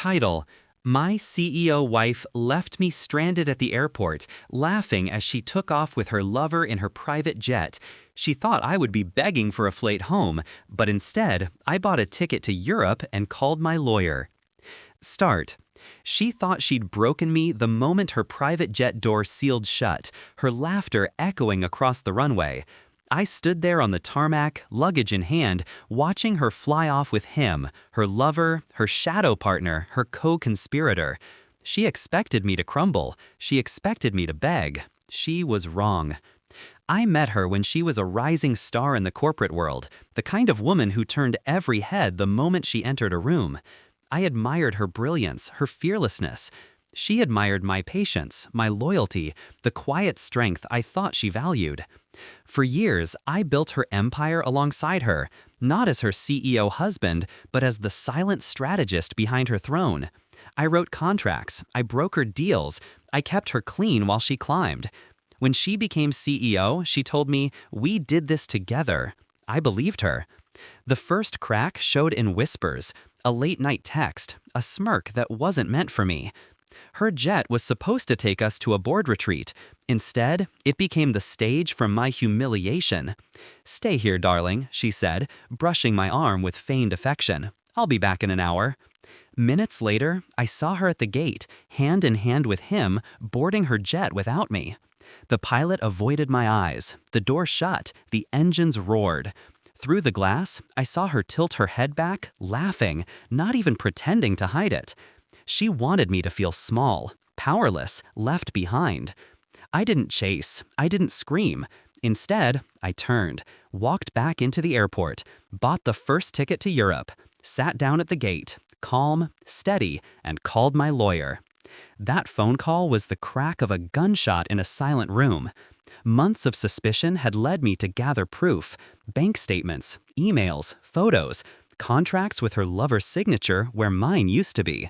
Title: My CEO wife left me stranded at the airport, laughing as she took off with her lover in her private jet. She thought I would be begging for a flight home, but instead, I bought a ticket to Europe and called my lawyer. Start. She thought she'd broken me the moment her private jet door sealed shut, her laughter echoing across the runway. I stood there on the tarmac, luggage in hand, watching her fly off with him, her lover, her shadow partner, her co-conspirator. She expected me to crumble. She expected me to beg. She was wrong. I met her when she was a rising star in the corporate world, the kind of woman who turned every head the moment she entered a room. I admired her brilliance, her fearlessness. She admired my patience, my loyalty, the quiet strength I thought she valued. For years, I built her empire alongside her, not as her CEO husband, but as the silent strategist behind her throne. I wrote contracts, I brokered deals, I kept her clean while she climbed. When she became CEO, she told me, "We did this together." I believed her. The first crack showed in whispers, a late-night text, a smirk that wasn't meant for me. Her jet was supposed to take us to a board retreat. Instead, it became the stage for my humiliation. "Stay here, darling," she said, brushing my arm with feigned affection. "I'll be back in an hour." Minutes later, I saw her at the gate, hand in hand with him, boarding her jet without me. The pilot avoided my eyes. The door shut. The engines roared. Through the glass, I saw her tilt her head back, laughing, not even pretending to hide it. She wanted me to feel small, powerless, left behind. I didn't chase. I didn't scream. Instead, I turned, walked back into the airport, bought the first ticket to Europe, sat down at the gate, calm, steady, and called my lawyer. That phone call was the crack of a gunshot in a silent room. Months of suspicion had led me to gather proof, bank statements, emails, photos, contracts with her lover's signature where mine used to be.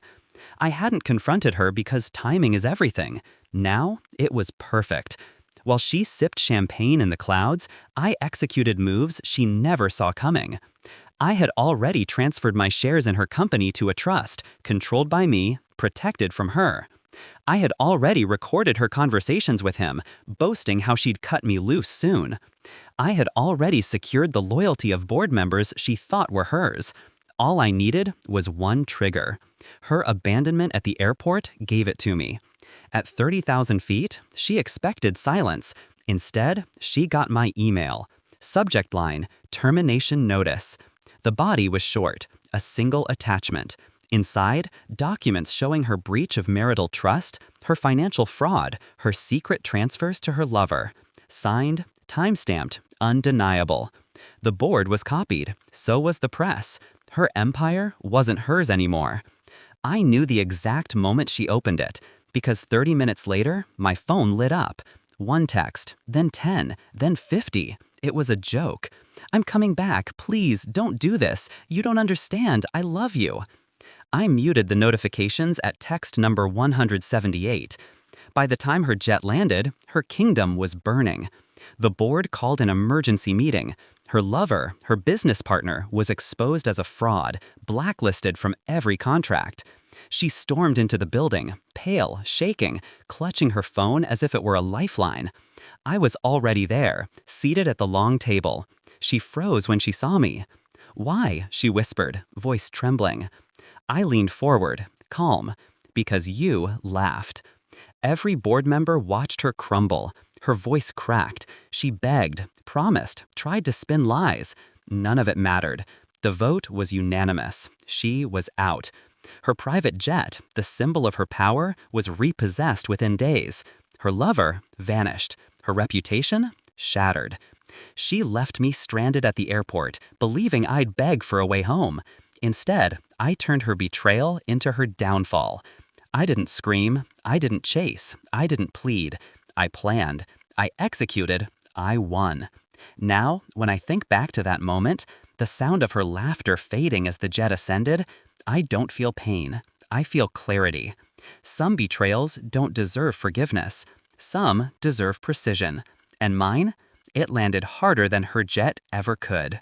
I hadn't confronted her because timing is everything. Now, it was perfect. While she sipped champagne in the clouds, I executed moves she never saw coming. I had already transferred my shares in her company to a trust, controlled by me, protected from her. I had already recorded her conversations with him, boasting how she'd cut me loose soon. I had already secured the loyalty of board members she thought were hers. All I needed was one trigger. Her abandonment at the airport gave it to me. At 30,000 feet, she expected silence. Instead, she got my email. Subject line, termination notice. The body was short, a single attachment. Inside, documents showing her breach of marital trust, her financial fraud, her secret transfers to her lover. Signed, time-stamped, undeniable. The board was copied, so was the press. Her empire wasn't hers anymore. I knew the exact moment she opened it, because 30 minutes later, my phone lit up. One text, then 10, then 50. It was a joke. "I'm coming back. Please, don't do this. You don't understand. I love you." I muted the notifications at text number 178. By the time her jet landed, her kingdom was burning. The board called an emergency meeting. Her lover, her business partner, was exposed as a fraud, blacklisted from every contract. She stormed into the building, pale, shaking, clutching her phone as if it were a lifeline. I was already there, seated at the long table. She froze when she saw me. "Why?" she whispered, voice trembling. I leaned forward, calm, because you laughed. Every board member watched her crumble. Her voice cracked. She begged, promised, tried to spin lies. None of it mattered. The vote was unanimous. She was out. Her private jet, the symbol of her power, was repossessed within days. Her lover vanished. Her reputation shattered. She left me stranded at the airport, believing I'd beg for a way home. Instead, I turned her betrayal into her downfall. I didn't scream. I didn't chase. I didn't plead. I planned. I executed. I won. Now, when I think back to that moment, the sound of her laughter fading as the jet ascended, I don't feel pain. I feel clarity. Some betrayals don't deserve forgiveness. Some deserve precision. And mine? It landed harder than her jet ever could.